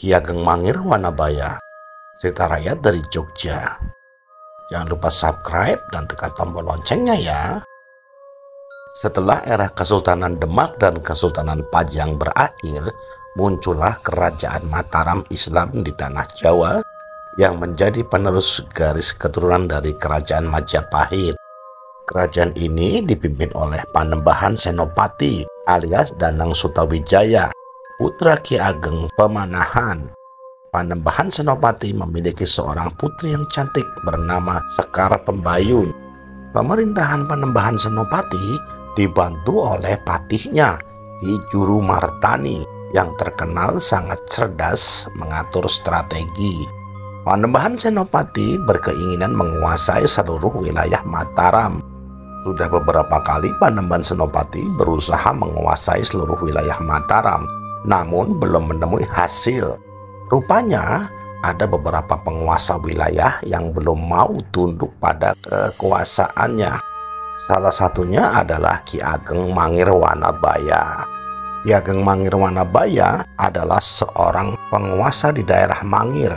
Ki Ageng Mangir Wanabaya, cerita rakyat dari Jogja. Jangan lupa subscribe dan tekan tombol loncengnya ya. Setelah era Kesultanan Demak dan Kesultanan Pajang berakhir, muncullah Kerajaan Mataram Islam di tanah Jawa yang menjadi penerus garis keturunan dari Kerajaan Majapahit. Kerajaan ini dipimpin oleh Panembahan Senopati alias Danang Sutawijaya, putra Ki Ageng Pemanahan. Panembahan Senopati memiliki seorang putri yang cantik bernama Sekar Pembayun. Pemerintahan Panembahan Senopati dibantu oleh patihnya Ki Juru Martani yang terkenal sangat cerdas mengatur strategi. Panembahan Senopati berkeinginan menguasai seluruh wilayah Mataram. Sudah beberapa kali Panembahan Senopati berusaha menguasai seluruh wilayah Mataram, namun belum menemui hasil. Rupanya ada beberapa penguasa wilayah yang belum mau tunduk pada kekuasaannya. Salah satunya adalah Ki Ageng Mangir Wanabaya. Ki Ageng Mangir Wanabaya adalah seorang penguasa di daerah Mangir.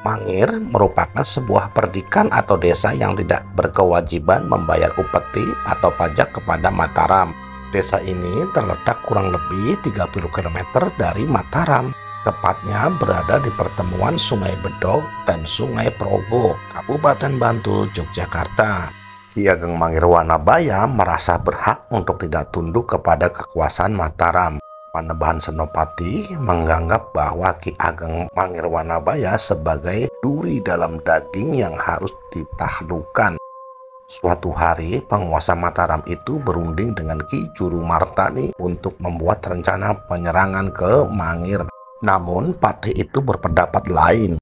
Mangir merupakan sebuah perdikan atau desa yang tidak berkewajiban membayar upeti atau pajak kepada Mataram. Desa ini terletak kurang lebih 30 km dari Mataram, tepatnya berada di pertemuan Sungai Bedog dan Sungai Progo, Kabupaten Bantul, Yogyakarta. Ki Ageng Mangir Wanabaya merasa berhak untuk tidak tunduk kepada kekuasaan Mataram. Panembahan Senopati menganggap bahwa Ki Ageng Mangir Wanabaya sebagai duri dalam daging yang harus ditaklukkan. Suatu hari penguasa Mataram itu berunding dengan Ki Juru Martani untuk membuat rencana penyerangan ke Mangir. Namun patih itu berpendapat lain.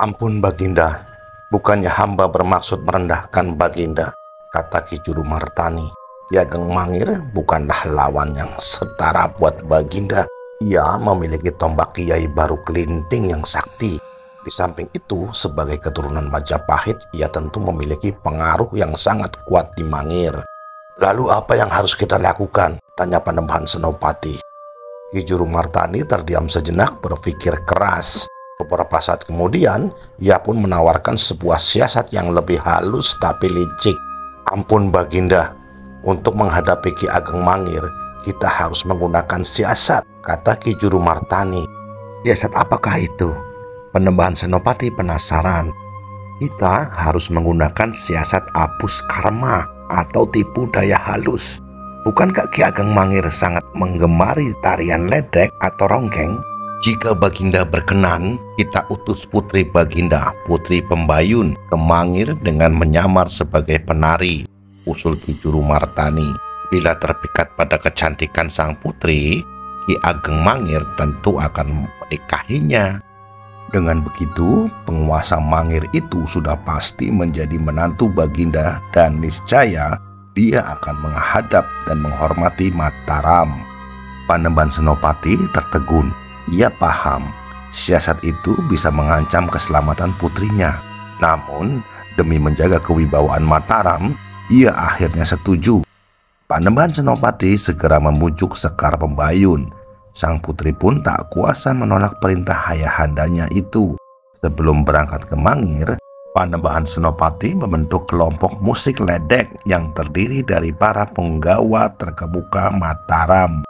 "Ampun Baginda, bukannya hamba bermaksud merendahkan Baginda," kata Ki Juru Martani. Ki Ageng Mangir bukanlah lawan yang setara buat Baginda. Ia memiliki tombak Kiai Baru Kelinting yang sakti. Di samping itu, sebagai keturunan Majapahit, ia tentu memiliki pengaruh yang sangat kuat di Mangir. "Lalu apa yang harus kita lakukan?" tanya Panembahan Senopati. Ki Juru Martani terdiam sejenak berpikir keras. Beberapa saat kemudian, ia pun menawarkan sebuah siasat yang lebih halus tapi licik. "Ampun Baginda, untuk menghadapi Ki Ageng Mangir, kita harus menggunakan siasat," kata Ki Juru Martani. "Siasat apakah itu?" Panembahan Senopati penasaran. "Kita harus menggunakan siasat apus karma atau tipu daya halus. Bukankah Ki Ageng Mangir sangat menggemari tarian ledek atau rongkeng? Jika Baginda berkenan, kita utus putri Baginda, Putri Pembayun, ke Mangir dengan menyamar sebagai penari," usul Ki Juru Martani. "Bila terpikat pada kecantikan sang putri, Ki Ageng Mangir tentu akan menikahinya. Dengan begitu, penguasa Mangir itu sudah pasti menjadi menantu Baginda dan niscaya dia akan menghadap dan menghormati Mataram." Panembahan Senopati tertegun. Ia paham siasat itu bisa mengancam keselamatan putrinya. Namun, demi menjaga kewibawaan Mataram, ia akhirnya setuju. Panembahan Senopati segera membujuk Sekar Pembayun. Sang putri pun tak kuasa menolak perintah ayahandanya itu. Sebelum berangkat ke Mangir, Panembahan Senopati membentuk kelompok musik ledek yang terdiri dari para penggawa terkemuka Mataram.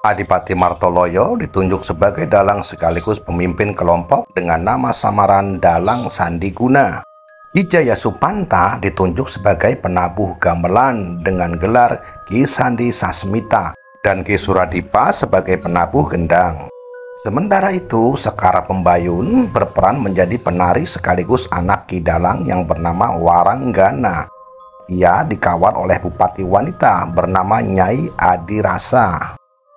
Adipati Martoloyo ditunjuk sebagai dalang sekaligus pemimpin kelompok dengan nama samaran Dalang Sandiguna. Ki Jaya Supanta ditunjuk sebagai penabuh gamelan dengan gelar Ki Sandi Sasmita dan Ki Suradipa sebagai penabuh gendang. Sementara itu, Sekar Pembayun berperan menjadi penari sekaligus anak Ki Dalang yang bernama Waranggana. Ia dikawal oleh bupati wanita bernama Nyai Adirasa.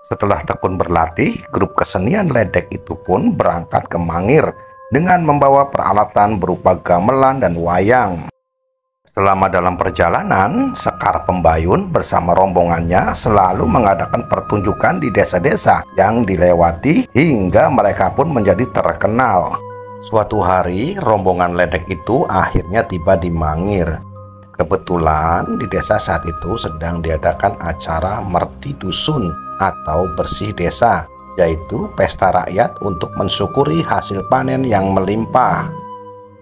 Setelah tekun berlatih, grup kesenian ledek itu pun berangkat ke Mangir dengan membawa peralatan berupa gamelan dan wayang. Selama dalam perjalanan, Sekar Pembayun bersama rombongannya selalu mengadakan pertunjukan di desa-desa yang dilewati hingga mereka pun menjadi terkenal. Suatu hari, rombongan ledek itu akhirnya tiba di Mangir. Kebetulan di desa saat itu sedang diadakan acara merti dusun atau bersih desa yaitu pesta rakyat untuk mensyukuri hasil panen yang melimpah.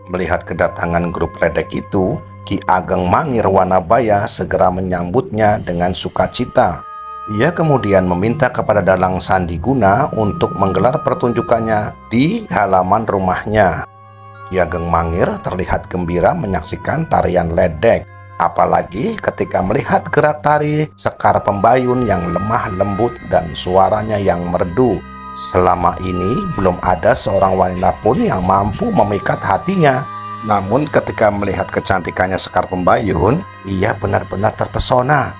Melihat kedatangan grup ledek itu, Ki Ageng Mangir Wanabaya segera menyambutnya dengan sukacita. Ia kemudian meminta kepada Dalang Sandiguna untuk menggelar pertunjukannya di halaman rumahnya. Ki Ageng Mangir terlihat gembira menyaksikan tarian ledek, apalagi ketika melihat gerak tari Sekar Pembayun yang lemah lembut dan suaranya yang merdu. Selama ini belum ada seorang wanita pun yang mampu memikat hatinya. Namun ketika melihat kecantikannya Sekar Pembayun, ia benar-benar terpesona.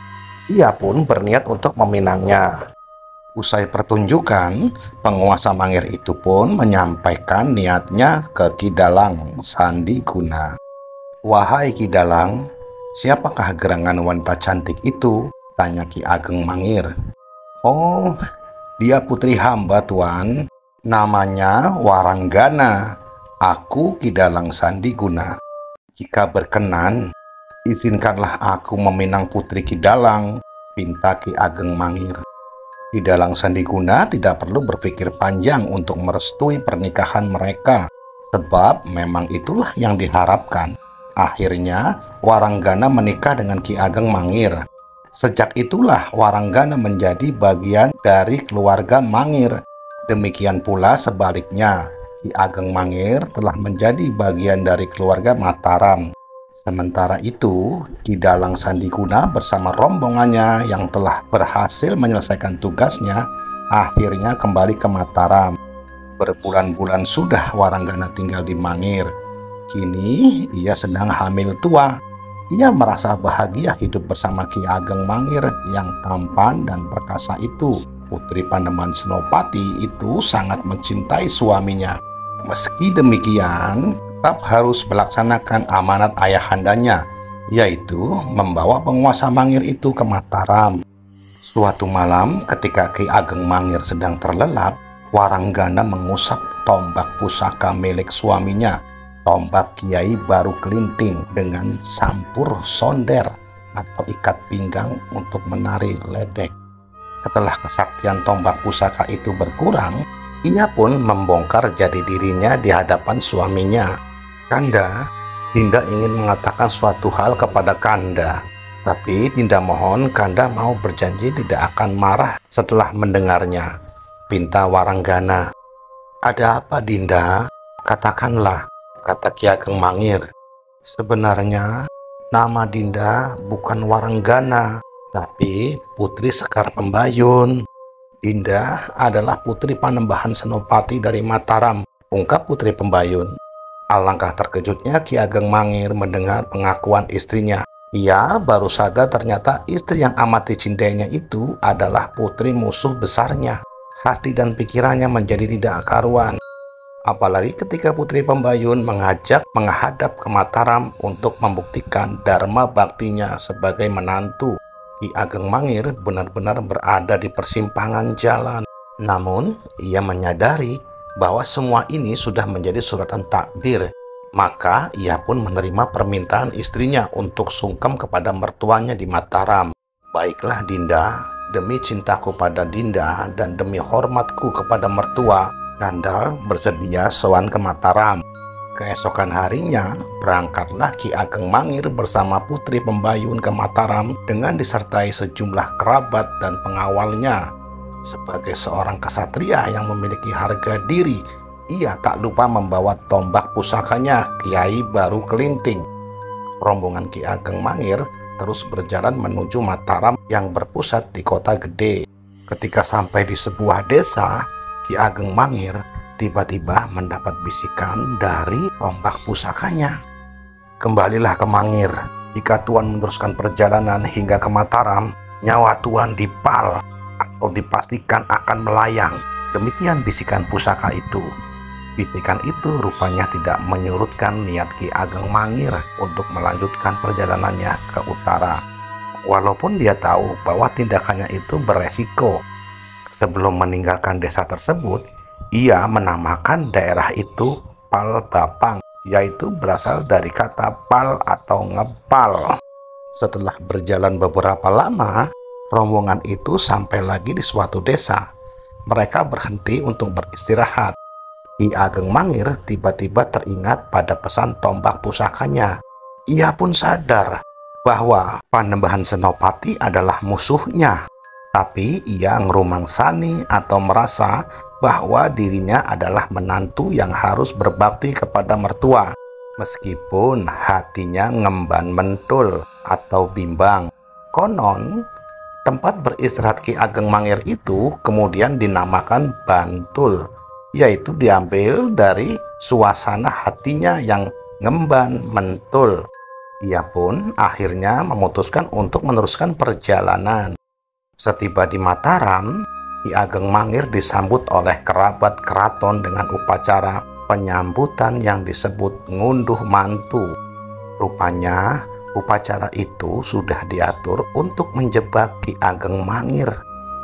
Ia pun berniat untuk meminangnya. Usai pertunjukan, penguasa Mangir itu pun menyampaikan niatnya ke Ki Dalang Sandiguna. "Wahai Ki Dalang, siapakah gerangan wanita cantik itu?" tanya Ki Ageng Mangir. "Oh, dia putri hamba, Tuan. Namanya Waranggana. Aku Ki Dalang Sandiguna. Jika berkenan, izinkanlah aku meminang putri Ki Dalang," pinta Ki Ageng Mangir. Ki Dalang Sandiguna tidak perlu berpikir panjang untuk merestui pernikahan mereka, sebab memang itulah yang diharapkan. Akhirnya, Waranggana menikah dengan Ki Ageng Mangir. Sejak itulah Waranggana menjadi bagian dari keluarga Mangir. Demikian pula sebaliknya, Ki Ageng Mangir telah menjadi bagian dari keluarga Mataram. Sementara itu, Ki Dalang Sandiguna bersama rombongannya yang telah berhasil menyelesaikan tugasnya, akhirnya kembali ke Mataram. Berbulan-bulan sudah Waranggana tinggal di Mangir. Kini ia sedang hamil tua. Ia merasa bahagia hidup bersama Ki Ageng Mangir yang tampan dan perkasa itu. Putri Panembahan Senopati itu sangat mencintai suaminya. Meski demikian, tetap harus melaksanakan amanat ayahandanya, yaitu membawa penguasa Mangir itu ke Mataram. Suatu malam ketika Ki Ageng Mangir sedang terlelap, Waranggana mengusap tombak pusaka milik suaminya, tombak Kiai Baru Kelinting dengan sampur sonder atau ikat pinggang untuk menari ledek. Setelah kesaktian tombak pusaka itu berkurang, ia pun membongkar jati dirinya di hadapan suaminya. "Kanda, Dinda ingin mengatakan suatu hal kepada Kanda. Tapi Dinda mohon Kanda mau berjanji tidak akan marah setelah mendengarnya," pinta Waranggana. "Ada apa Dinda? Katakanlah," kata Ki Ageng Mangir. "Sebenarnya nama Dinda bukan Waranggana, tapi Putri Sekar Pembayun. Dinda adalah putri Panembahan Senopati dari Mataram," ungkap Putri Pembayun. Alangkah terkejutnya Ki Ageng Mangir mendengar pengakuan istrinya. Ia baru sadar ternyata istri yang amat dicintainya itu adalah putri musuh besarnya. Hati dan pikirannya menjadi tidak karuan. Apalagi ketika Putri Pembayun mengajak menghadap ke Mataram untuk membuktikan dharma baktinya sebagai menantu. Ki Ageng Mangir benar-benar berada di persimpangan jalan. Namun, ia menyadari bahwa semua ini sudah menjadi suratan takdir. Maka ia pun menerima permintaan istrinya untuk sungkem kepada mertuanya di Mataram. "Baiklah Dinda, demi cintaku pada Dinda dan demi hormatku kepada mertua, Kanda bersedia sowan ke Mataram." Keesokan harinya, berangkatlah Ki Ageng Mangir bersama Putri Pembayun ke Mataram dengan disertai sejumlah kerabat dan pengawalnya. Sebagai seorang kesatria yang memiliki harga diri, ia tak lupa membawa tombak pusakanya Kiai Baru Kelinting. Rombongan Ki Ageng Mangir terus berjalan menuju Mataram yang berpusat di kota gede. Ketika sampai di sebuah desa, Ki Ageng Mangir tiba-tiba mendapat bisikan dari tombak pusakanya. "Kembalilah ke Mangir. Jika Tuan meneruskan perjalanan hingga ke Mataram, nyawa Tuan dipal atau dipastikan akan melayang." Demikian bisikan pusaka itu. Bisikan itu rupanya tidak menyurutkan niat Ki Ageng Mangir untuk melanjutkan perjalanannya ke utara. Walaupun dia tahu bahwa tindakannya itu beresiko. Sebelum meninggalkan desa tersebut, ia menamakan daerah itu Palbapang, yaitu berasal dari kata pal atau ngepal. Setelah berjalan beberapa lama, rombongan itu sampai lagi di suatu desa. mereka berhenti untuk beristirahat. Ki Ageng Mangir tiba-tiba teringat pada pesan tombak pusakanya. Ia pun sadar bahwa Panembahan Senopati adalah musuhnya. Tapi ia ngerumangsani atau merasa bahwa dirinya adalah menantu yang harus berbakti kepada mertua. Meskipun hatinya ngemban mentul atau bimbang. Konon, tempat beristirahat Ki Ageng Mangir itu kemudian dinamakan Bantul, yaitu diambil dari suasana hatinya yang ngemban mentul. Ia pun akhirnya memutuskan untuk meneruskan perjalanan. Setiba di Mataram, Ki Ageng Mangir disambut oleh kerabat keraton dengan upacara penyambutan yang disebut ngunduh mantu. Rupanya upacara itu sudah diatur untuk menjebak Ki Ageng Mangir.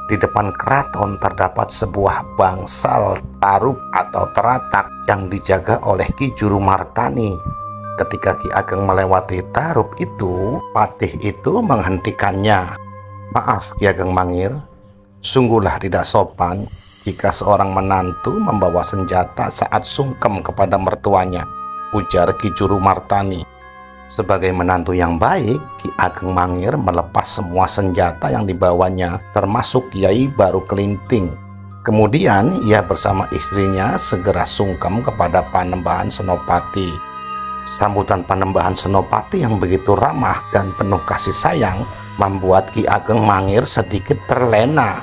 Di depan keraton terdapat sebuah bangsal tarub atau teratak yang dijaga oleh Ki Juru Martani. Ketika Ki Ageng melewati tarub itu, patih itu menghentikannya. Maaf Ki Ageng Mangir, sungguhlah tidak sopan jika seorang menantu membawa senjata saat sungkem kepada mertuanya, ujar Ki Juru Martani. Sebagai menantu yang baik, Ki Ageng Mangir melepas semua senjata yang dibawanya, termasuk Kyai Baru Kelinting. Kemudian ia bersama istrinya segera sungkem kepada Panembahan Senopati. Sambutan Panembahan Senopati yang begitu ramah dan penuh kasih sayang membuat Ki Ageng Mangir sedikit terlena.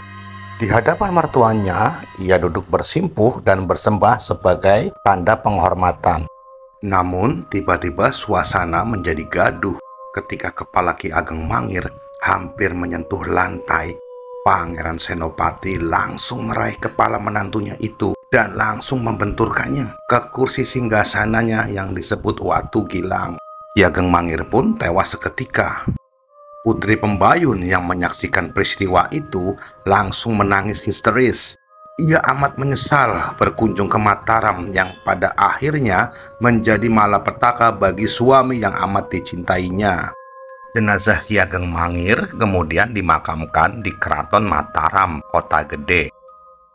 Di hadapan mertuanya, ia duduk bersimpuh dan bersembah sebagai tanda penghormatan. Namun, tiba-tiba suasana menjadi gaduh ketika kepala Ki Ageng Mangir hampir menyentuh lantai. Pangeran Senopati langsung meraih kepala menantunya itu dan langsung membenturkannya ke kursi singgasananya yang disebut Watu Gilang. Ki Ageng Mangir pun tewas seketika. Putri Pembayun yang menyaksikan peristiwa itu langsung menangis histeris. Ia amat menyesal berkunjung ke Mataram yang pada akhirnya menjadi malapetaka bagi suami yang amat dicintainya. Jenazah Ki Ageng Mangir kemudian dimakamkan di Keraton Mataram, Kota Gede.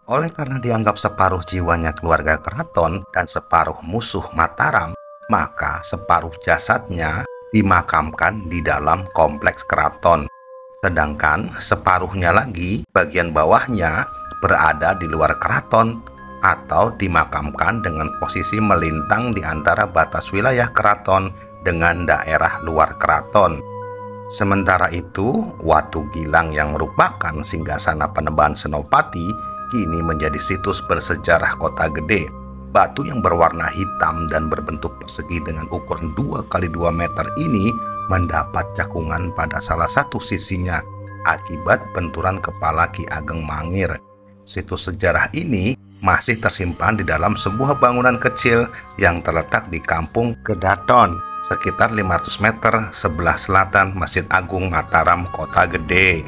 Oleh karena dianggap separuh jiwanya keluarga keraton dan separuh musuh Mataram, maka separuh jasadnya dimakamkan di dalam kompleks keraton. Sedangkan separuhnya lagi, bagian bawahnya, berada di luar keraton atau dimakamkan dengan posisi melintang di antara batas wilayah keraton dengan daerah luar keraton. Sementara itu, Watu Gilang yang merupakan singgasana Panembahan Senopati kini menjadi situs bersejarah Kota Gede. Batu yang berwarna hitam dan berbentuk persegi dengan ukuran 2 x 2 meter ini mendapat cakungan pada salah satu sisinya akibat benturan kepala Ki Ageng Mangir. Situs sejarah ini masih tersimpan di dalam sebuah bangunan kecil yang terletak di Kampung Kedaton, sekitar 500 meter sebelah selatan Masjid Agung Mataram, Kota Gede.